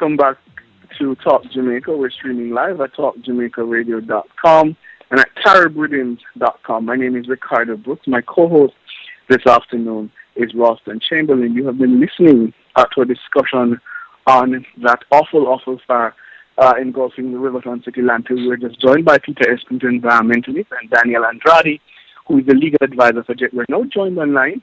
welcome back to Talk Jamaica. We're streaming live at talkjamaicaradio.com and at caribbeans.com. My name is Ricardo Brooks. My co-host this afternoon is Ralston Chamberlain. You have been listening to a discussion on that awful fire engulfing the Riverton City Landfill. We're just joined by Peter Espington, environmentalist, and Daniel Andrade, who is the legal advisor for JET. We're now joined online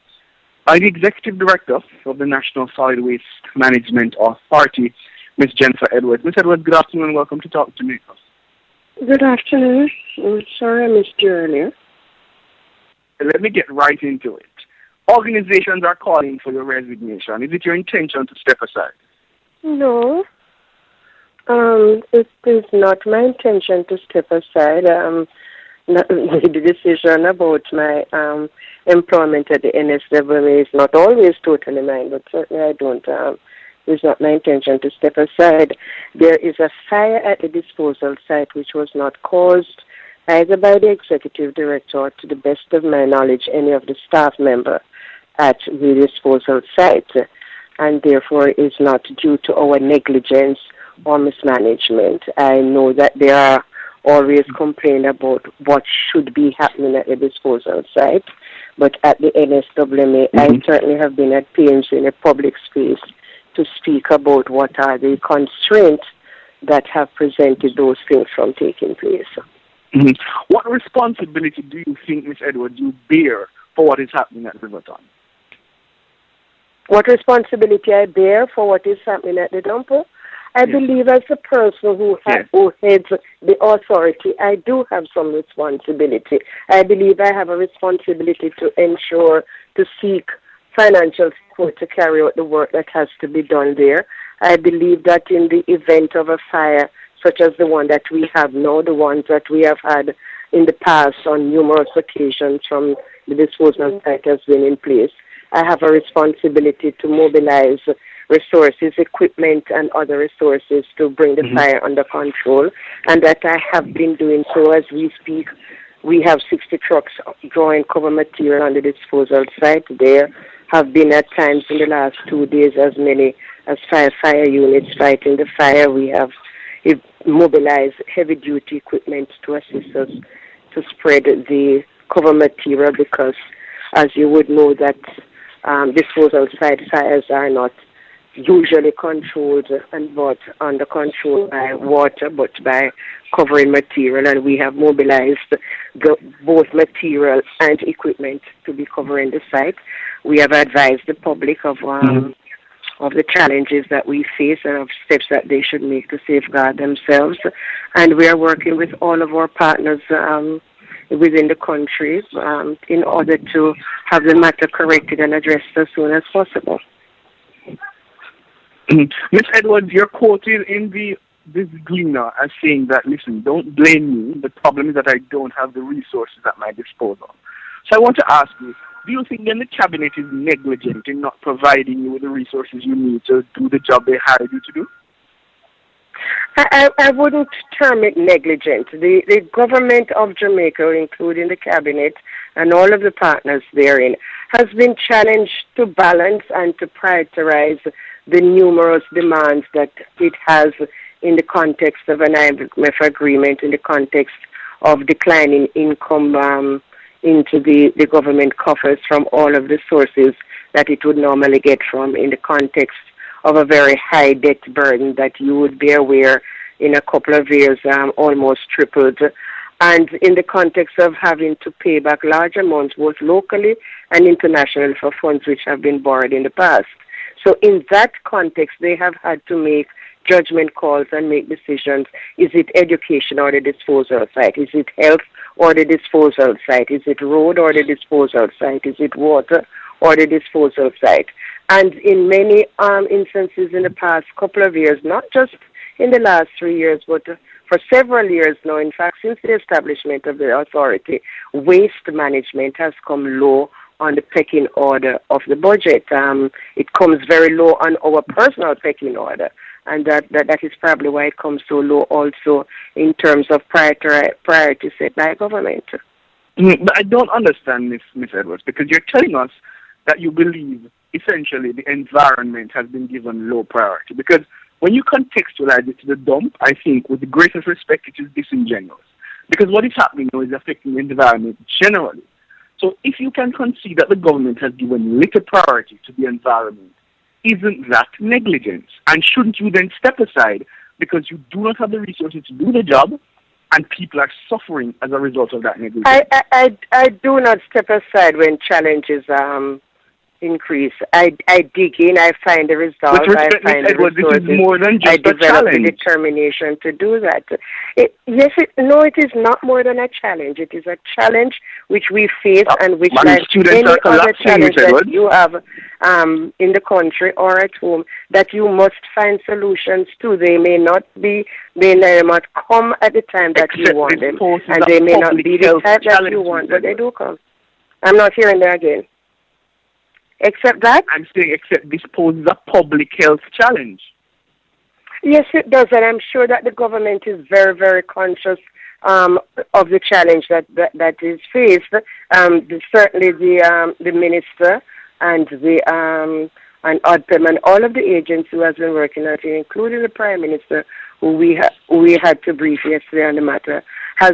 by the Executive Director of the National Solid Waste Management Authority, Ms. Jeniffer Edwards. Ms. Edwards, good afternoon and welcome to Talk Jamaica. Good afternoon. I'm sorry I missed you earlier. Let me get right into it. Organizations are calling for your resignation. Is it your intention to step aside? No. It is not my intention to step aside. The decision about my employment at the NSWMA is not always totally mine, but certainly I don't. It's not my intention to step aside. There is a fire at the disposal site which was not caused either by the executive director or, to the best of my knowledge, any of the staff member at the disposal site, and therefore is not due to our negligence or mismanagement. I know that there are always complaints about what should be happening at the disposal site, but at the NSWMA, I certainly have been at pains in a public space to speak about what are the constraints that have prevented those things from taking place. What responsibility do you think, Ms. Edwards, you bear for what is happening at Riverton? What responsibility I bear for what is happening at the dumper? I believe as a person who heads the authority, I do have some responsibility. I believe I have a responsibility to ensure, to seek financial support to carry out the work that has to be done there. I believe that in the event of a fire, such as the one that we have now, the ones that we have had in the past on numerous occasions from the disposal site has been in place, I have a responsibility to mobilize resources, equipment, and other resources to bring the fire under control, and that I have been doing so as we speak. We have 60 trucks drawing cover material on the disposal site. There have been at times in the last 2 days as many as 5 fire units fighting the fire. We have mobilized heavy-duty equipment to assist us to spread the cover material because, as you would know, that disposal site fires are not usually controlled and brought under control by water, but by covering material, and we have mobilized both material and equipment to be covering the site. We have advised the public of the challenges that we face and of steps that they should make to safeguard themselves, and we are working with all of our partners within the country in order to have the matter corrected and addressed as soon as possible. Ms. Edwards, you're quoted in this Gleaner as saying that, listen, don't blame me. The problem is that I don't have the resources at my disposal. So I want to ask you, do you think then the cabinet is negligent in not providing you with the resources you need to do the job they hired you to do? I wouldn't term it negligent. The government of Jamaica, including the cabinet and all of the partners therein, has been challenged to balance and to prioritize the numerous demands that it has in the context of an IMF agreement, in the context of declining income into the government coffers from all of the sources that it would normally get from, in the context of a very high debt burden that you would be aware in a couple of years almost tripled, and in the context of having to pay back large amounts both locally and internationally for funds which have been borrowed in the past. So in that context, they have had to make judgment calls and make decisions. Is it education or the disposal site? Is it health or the disposal site? Is it road or the disposal site? Is it water or the disposal site? And in many instances in the past couple of years, not just in the last 3 years, but for several years now, in fact, since the establishment of the authority, waste management has come low on the pecking order of the budget. It comes very low on our personal pecking order, and that is probably why it comes so low also in terms of priority set by government. But I don't understand this, Ms. Edwards, because you're telling us that you believe essentially the environment has been given low priority, because when you contextualize it to the dump, I think, with the greatest respect, it is disingenuous. Because what is happening now is affecting the environment generally. So if you can concede that the government has given little priority to the environment, isn't that negligence? And shouldn't you then step aside because you do not have the resources to do the job and people are suffering as a result of that negligence? I do not step aside when challenges increase. I dig in, I find the results, I find the resources. This is more than just I develop the determination to do that. It is not more than a challenge. It is a challenge which we face and which, like any other challenge that you have in the country or at home, that you must find solutions to. They may not come at the time that you want them, and they may not be the type that you want, but they do come. I'm not hearing that again. Except that? I'm saying except this poses a public health challenge. Yes, it does, and I'm sure that the government is very, very conscious of the challenge that is faced. Certainly the minister and ODPEM and all of the agents who have been working on it, including the Prime Minister, who we had to brief yesterday on the matter, has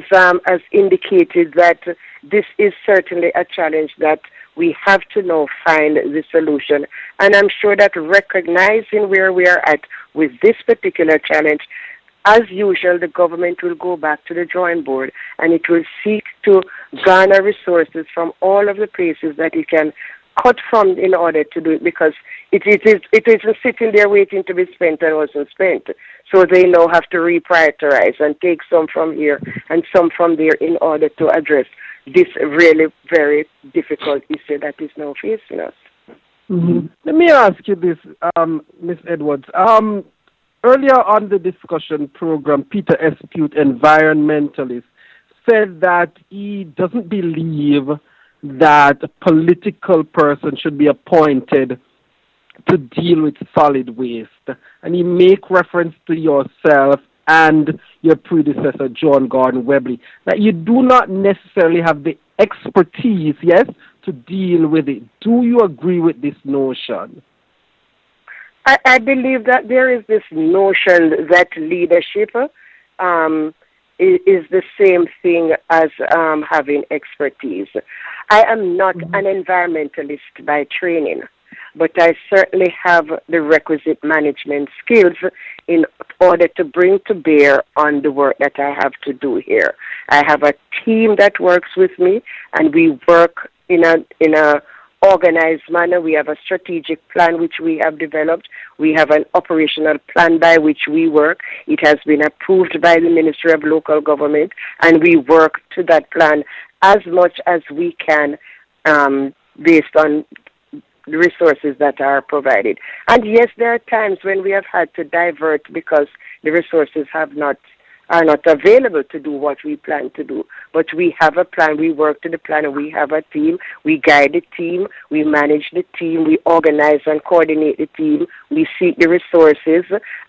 indicated that this is certainly a challenge that we have to now find the solution. And I'm sure that recognizing where we are at with this particular challenge, as usual, the government will go back to the drawing board and it will seek to garner resources from all of the places that it can cut from in order to do it, because it isn't sitting there waiting to be spent and wasn't spent. So they now have to reprioritize and take some from here and some from there in order to address this really very difficult issue that is now facing us. Mm-hmm. Let me ask you this, Ms. Edwards. Earlier on the discussion program, Peter Espute, environmentalist, said that he doesn't believe that a political person should be appointed to deal with solid waste. And he make reference to yourself and your predecessor, John Gordon Webley, that you do not necessarily have the expertise, yes, to deal with it. Do you agree with this notion? I believe that there is this notion that leadership is the same thing as having expertise. I am not an environmentalist by training, but I certainly have the requisite management skills in order to bring to bear on the work that I have to do here. I have a team that works with me, and we work in a organized manner. We have a strategic plan which we have developed. We have an operational plan by which we work. It has been approved by the Ministry of Local Government, and we work to that plan as much as we can based on the resources that are provided. And yes, there are times when we have had to divert because the resources are not available to do what we plan to do. But we have a plan, we work to the plan, and we have a team, we guide the team, we manage the team, we organize and coordinate the team, we seek the resources,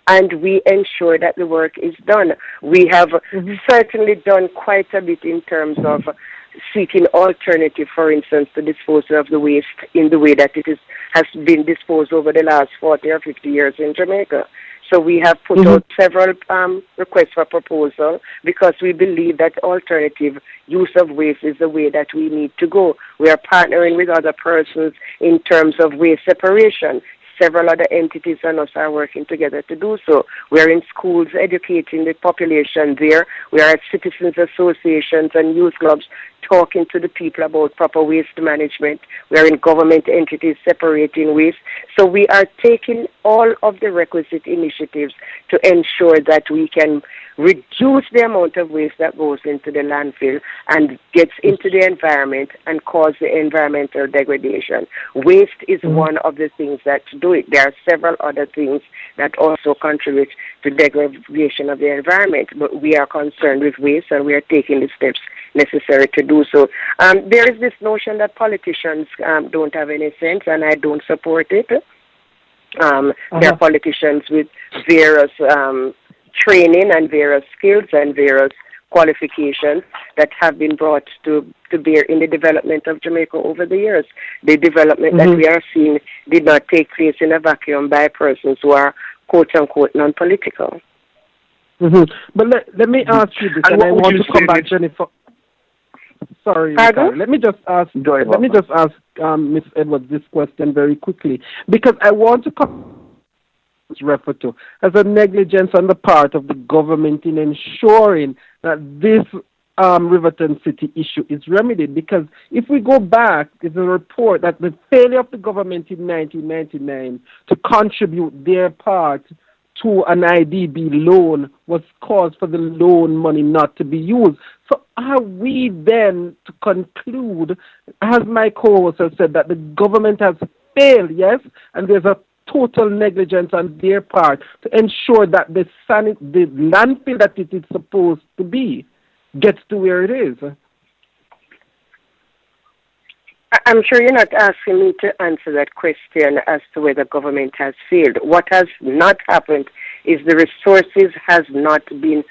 and we ensure that the work is done. We have certainly done quite a bit in terms of seeking alternative, for instance, to disposal of the waste in the way that has been disposed over the last 40 or 50 years in Jamaica. So we have put out several requests for proposal because we believe that alternative use of waste is the way that we need to go. We are partnering with other persons in terms of waste separation. Several other entities and us are working together to do so. We are in schools educating the population there. We are at citizens associations and youth clubs talking to the people about proper waste management. We are in government entities separating waste. So we are taking all of the requisite initiatives to ensure that we can reduce the amount of waste that goes into the landfill and gets into the environment and cause the environmental degradation. Waste is one of the things that do it. There are several other things that also contribute to degradation of the environment, but we are concerned with waste and we are taking the steps necessary to do so. There is this notion that politicians don't have any sense, and I don't support it. There are politicians with various training and various skills and various qualifications that have been brought to bear in the development of Jamaica over the years. The development that we are seeing did not take place in a vacuum by persons who are quote-unquote non-political. But let me ask you this, and I want to come back, Jennifer. Sorry, Ricardo. Let me just ask Ms. Edwards this question very quickly, because I want to come referred to as a negligence on the part of the government in ensuring that this Riverton City issue is remedied. Because if we go back, there's a report that the failure of the government in 1999 to contribute their part to an IDB loan was cause for the loan money not to be used. So are we then to conclude, as my co-host has said, that the government has failed, yes, and there's a total negligence on their part to ensure that the landfill that it is supposed to be gets to where it is? I'm sure you're not asking me to answer that question as to whether government has failed. What has not happened is the resources has not been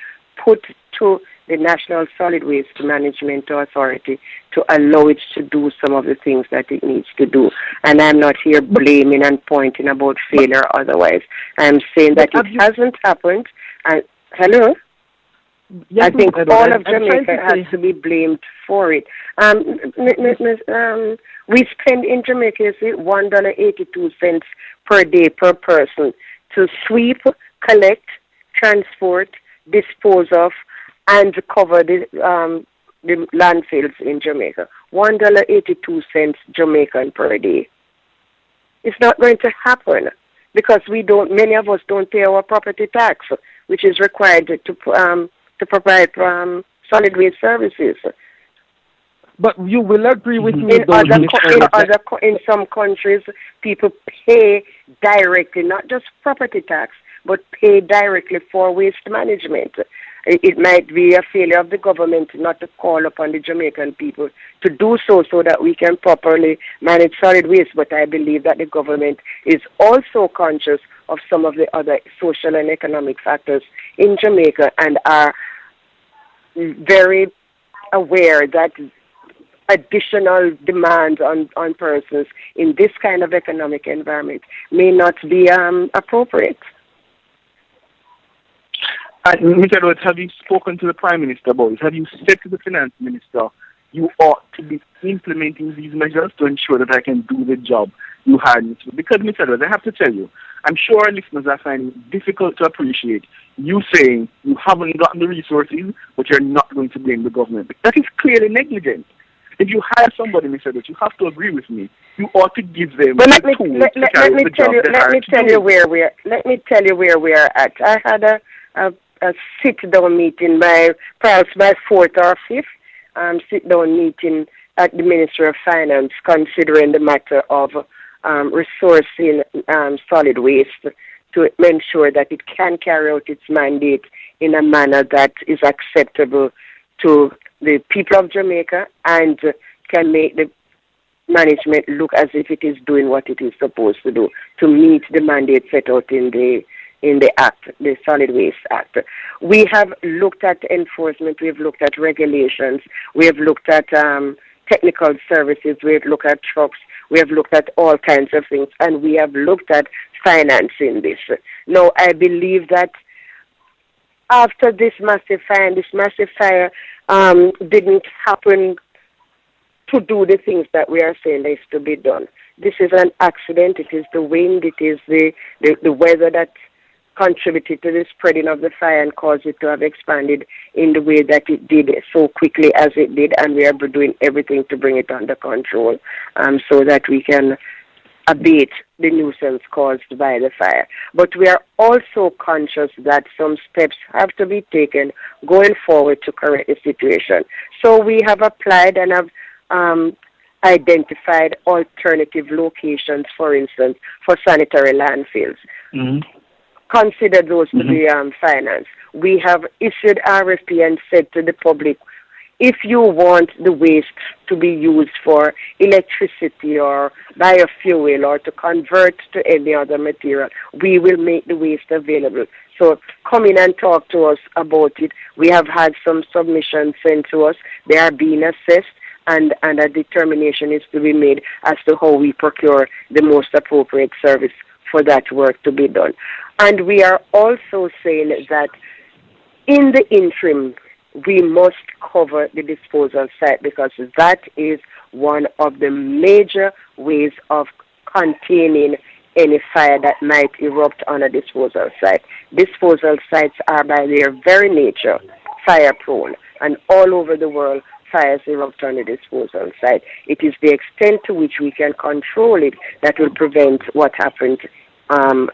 put to the National Solid Waste Management Authority to allow it to do some of the things that it needs to do. And I'm not here blaming and pointing about failure otherwise. I'm saying that it hasn't happened. And hello? Yes, I think all of Jamaica has to be blamed for it. We spend in Jamaica $1.82 per day per person to sweep, collect, transport, dispose of, and cover the landfills in Jamaica. $1.82 Jamaican per day. It's not going to happen because many of us don't pay our property tax, which is required to provide solid waste services. But you will agree with me. In some countries, people pay directly, not just property tax, but pay directly for waste management. It might be a failure of the government not to call upon the Jamaican people to do so that we can properly manage solid waste. But I believe that the government is also conscious of some of the other social and economic factors in Jamaica and are very aware that additional demands on persons in this kind of economic environment may not be appropriate. Ms. Edwards, have you spoken to the Prime Minister about it? Have you said to the Finance Minister, you ought to be implementing these measures to ensure that I can do the job you hired me to? Because, Ms. Edwards, I have to tell you, I'm sure our listeners are finding it difficult to appreciate you saying you haven't gotten the resources, but you're not going to blame the government. That is clearly negligent. If you hire somebody, Ms. Edwards, you have to agree with me. You ought to give them the tools to carry the job they hired to do. Let me tell you where we are at. I had a sit-down meeting perhaps my fourth or fifth sit-down meeting at the Ministry of Finance, considering the matter of resourcing solid waste to ensure that it can carry out its mandate in a manner that is acceptable to the people of Jamaica and can make the management look as if it is doing what it is supposed to do to meet the mandate set out in the Act, the Solid Waste Act. We have looked at enforcement, we have looked at regulations, we have looked at technical services, we have looked at trucks, we have looked at all kinds of things, and we have looked at financing this. Now, I believe that after this massive fire didn't happen to do the things that we are saying is to be done. This is an accident. It is the wind. It is the weather that contributed to the spreading of the fire and caused it to have expanded in the way that it did so quickly as it did, and we are doing everything to bring it under control so that we can abate the nuisance caused by the fire. But we are also conscious that some steps have to be taken going forward to correct the situation. So we have applied and have identified alternative locations, for instance, for sanitary landfills. Mm-hmm. Consider those to be financed. We have issued RFP and said to the public, if you want the waste to be used for electricity or biofuel or to convert to any other material, we will make the waste available. So come in and talk to us about it. We have had some submissions sent to us. They are being assessed, and a determination is to be made as to how we procure the most appropriate service for that work to be done. And we are also saying that in the interim, we must cover the disposal site because that is one of the major ways of containing any fire that might erupt on a disposal site. Disposal sites are by their very nature fire prone, and all over the world fires erupt on a disposal site. It is the extent to which we can control it that will prevent what happened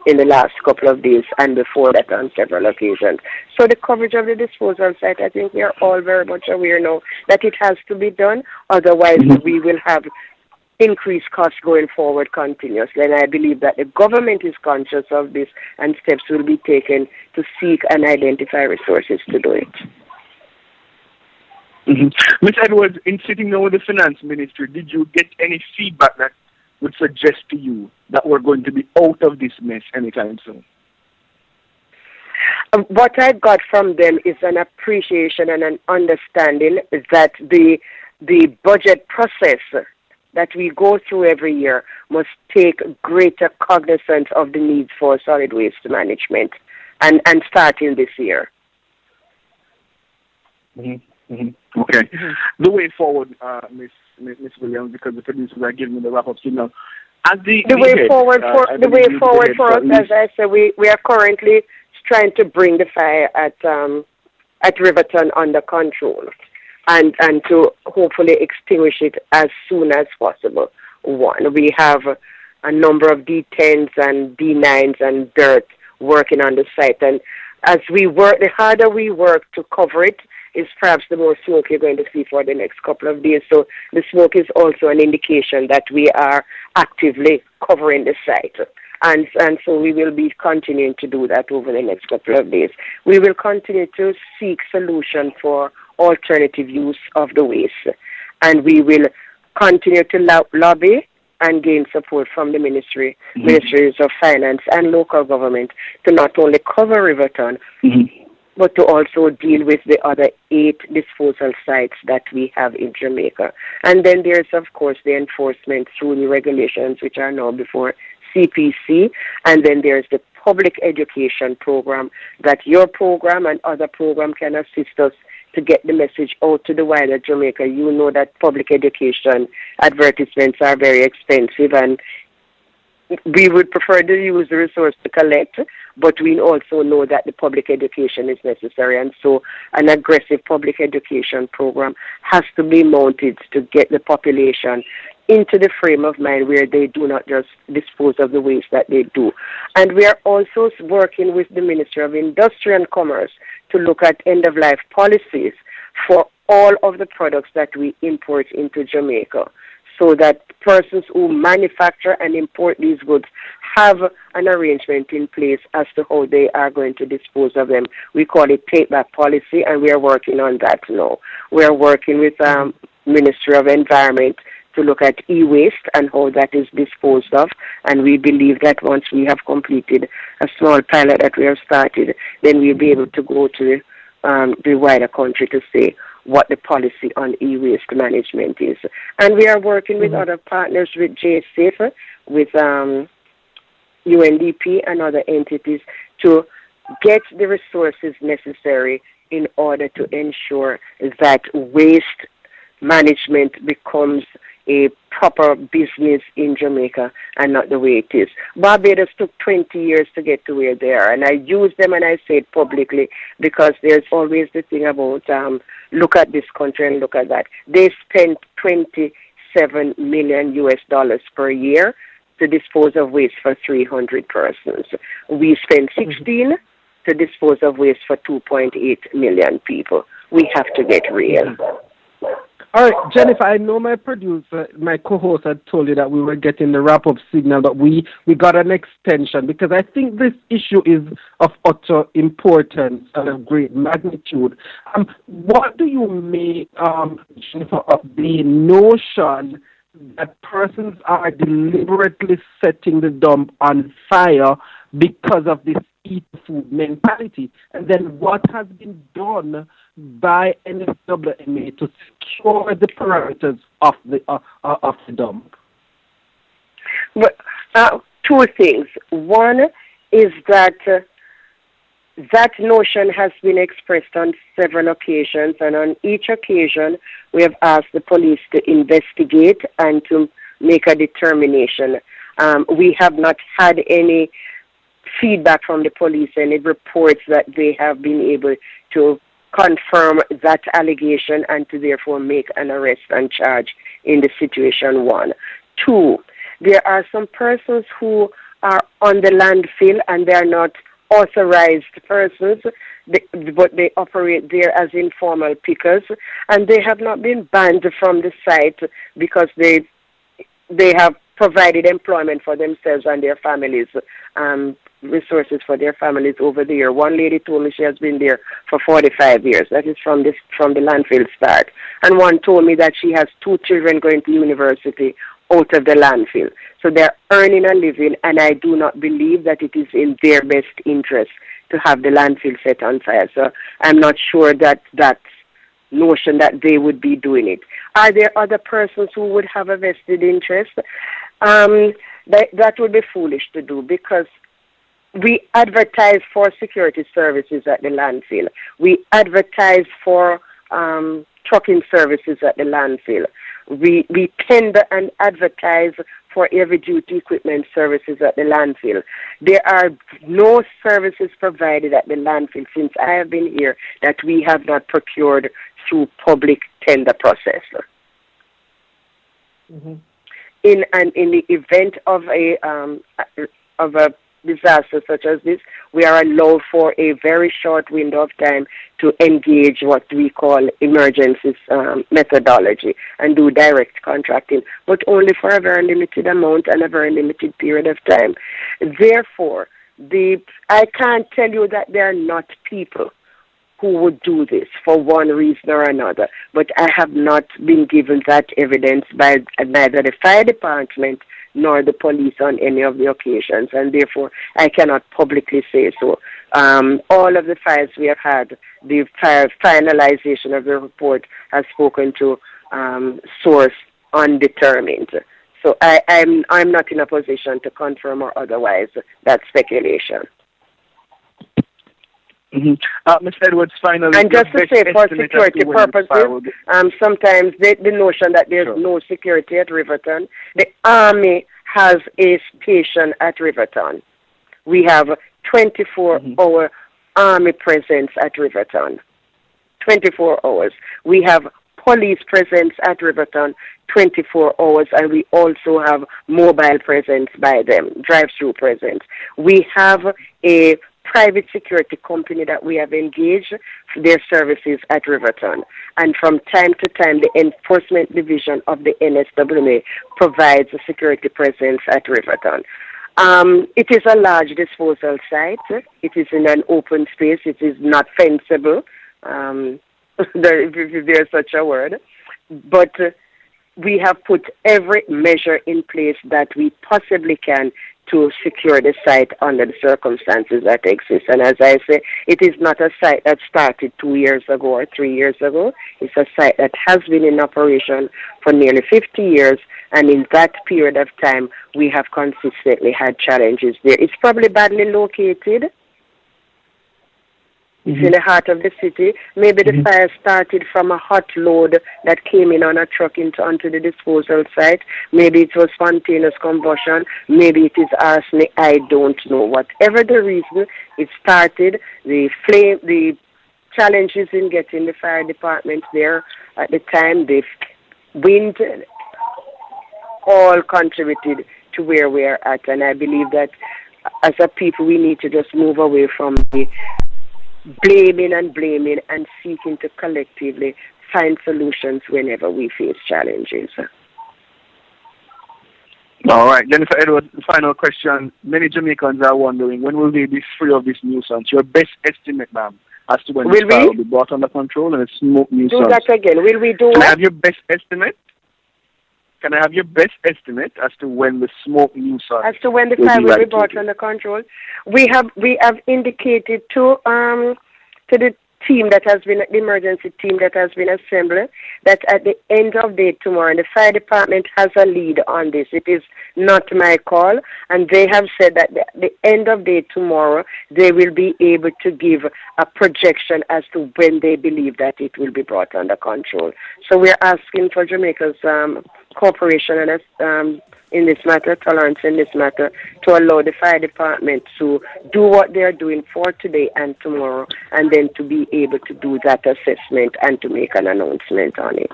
in the last couple of days and before that on several occasions. So the coverage of the disposal site, I think we are all very much aware now that it has to be done. Otherwise, we will have increased costs going forward continuously. And I believe that the government is conscious of this and steps will be taken to seek and identify resources to do it. Ms. Edwards, in sitting down with the Finance Ministry, did you get any feedback that would suggest to you that we're going to be out of this mess anytime soon? What I got from them is an appreciation and an understanding that the budget process that we go through every year must take greater cognizance of the needs for solid waste management and starting this year. Okay. The way forward, Ms. Williams, because the producers are giving me the wrap-up signal. The way forward for us, as I said, we are currently trying to bring the fire at Riverton under control and to hopefully extinguish it as soon as possible. One, we have a number of D10s and D9s and dirt working on the site, and as we work, the harder we work to cover it, is perhaps the more smoke you're going to see for the next couple of days. So the smoke is also an indication that we are actively covering the site. And so we will be continuing to do that over the next couple of days. We will continue to seek solutions for alternative use of the waste. And we will continue to lobby and gain support from the ministries of finance and local government to not only cover Riverton, but to also deal with the other 8 disposal sites that we have in Jamaica. And then there's, of course, the enforcement through the regulations, which are now before CPC. And then there's the public education program that your program and other program can assist us to get the message out to the wider Jamaica. You know that public education advertisements are very expensive, and we would prefer to use the resource to collect, but we also know that the public education is necessary, and so an aggressive public education program has to be mounted to get the population into the frame of mind where they do not just dispose of the waste that they do. And we are also working with the Ministry of Industry and Commerce to look at end-of-life policies for all of the products that we import into Jamaica, so that persons who manufacture and import these goods have an arrangement in place as to how they are going to dispose of them. We call it take-back policy, and we are working on that now. We are working with Ministry of Environment to look at e-waste and how that is disposed of, and we believe that once we have completed a small pilot that we have started, then we'll be able to go to the wider country to say what the policy on e-waste management is. And we are working with other partners, with JSAFE, with UNDP and other entities to get the resources necessary in order to ensure that waste management becomes a proper business in Jamaica and not the way it is. Barbados took 20 years to get to where they are, and I use them and I say it publicly because there's always the thing about look at this country and look at that. They spend $27 million US per year to dispose of waste for 300 persons. We spend 16 to dispose of waste for 2.8 million people. We have to get real. All right, Jennifer, I know my producer, my co-host had told you that we were getting the wrap-up signal, but we got an extension because I think this issue is of utter importance and of great magnitude. What do you make, Jennifer, of the notion that persons are deliberately setting the dump on fire because of this eat food mentality? And then what has been done by NSWMA to secure the parameters of the dump? Well, 2 things. One is that that notion has been expressed on several occasions, and on each occasion we have asked the police to investigate and to make a determination. We have not had any feedback from the police, any reports that they have been able to confirm that allegation and to therefore make an arrest and charge in the situation. 1. 2, there are some persons who are on the landfill and they are not authorized persons, but they operate there as informal pickers, and they have not been banned from the site because they have provided employment for themselves and their families, resources for their families over the year. One lady told me she has been there for 45 years. That is from the landfill start. And one told me that she has 2 children going to university out of the landfill. So they're earning a living, and I do not believe that it is in their best interest to have the landfill set on fire. So I'm not sure that notion that they would be doing it. Are there other persons who would have a vested interest? That would be foolish to do, because we advertise for security services at the landfill. We advertise for trucking services at the landfill. We tender and advertise for heavy duty equipment services at the landfill. There are no services provided at the landfill since I have been here that we have not procured through public tender process. Mm-hmm. In the event of a disaster such as this, we are allowed for a very short window of time to engage what we call emergencies methodology and do direct contracting, but only for a very limited amount and a very limited period of time. Therefore, I can't tell you that there are not people who would do this for one reason or another, but I have not been given that evidence by neither the fire department nor the police on any of the occasions, and therefore I cannot publicly say so. All of the fires we have had, the finalization of the report has spoken to source undetermined. So I'm not in a position to confirm or otherwise that speculation. Mm-hmm. Ms. Edwards, finally, and just to say, for security purposes, sometimes the notion that there's no security at Riverton, the Army has a station at Riverton. We have 24-hour Army presence at Riverton. 24 hours. We have police presence at Riverton 24 hours, and we also have mobile presence by them, drive-through presence. We have a private security company that we have engaged for their services at Riverton. And from time to time, the enforcement division of the NSWMA provides a security presence at Riverton. It is a large disposal site. It is in an open space. It is not fenceable, if there's such a word. But we have put every measure in place that we possibly can to secure the site under the circumstances that exist. And as I say, it is not a site that started 2 years ago or 3 years ago. It's a site that has been in operation for nearly 50 years, and in that period of time, we have consistently had challenges there. It's probably badly located. It's in the heart of the city. Maybe the fire started from a hot load that came in on a truck onto the disposal site. Maybe it was spontaneous combustion. Maybe it is arsenic. I don't know. Whatever the reason, it started. The challenges in getting the fire department there at the time, the wind, all contributed to where we are at. And I believe that as a people, we need to just move away from the blaming and seeking to collectively find solutions whenever we face challenges. All right, Jennifer Edwards, final question. Many Jamaicans are wondering, when will they be free of this nuisance? Your best estimate, ma'am, as to when this fire will be brought under control and the smoke nuisance. Do that again. Will we do Can I have your best estimate? Can I have your best estimate as to when the smoke nuisance as to when the fire will be brought under control? We have indicated to the team that has been, the emergency team that has been assembled, that at the end of the day tomorrow, and the fire department has a lead on this. It is not my call, and they have said that at the end of the day tomorrow, they will be able to give a projection as to when they believe that it will be brought under control. So we're asking for Jamaica's cooperation and in this matter, tolerance in this matter, to allow the fire department to do what they are doing for today and tomorrow, and then to be able to do that assessment and to make an announcement on it.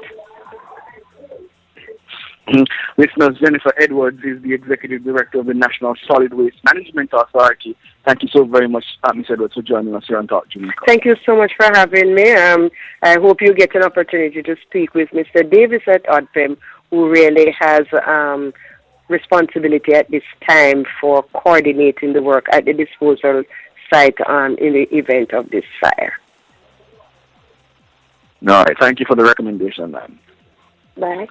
Listeners, Jeniffer Edwards is the Executive Director of the National Solid Waste Management Authority. Thank you so very much, Ms. Edwards, for joining us here on Talk Jamaica. Thank you so much for having me. I hope you get an opportunity to speak with Mr. Davis at ODPEM, who really has responsibility at this time for coordinating the work at the disposal site in the event of this fire. All right. Thank you for the recommendation, ma'am. Bye.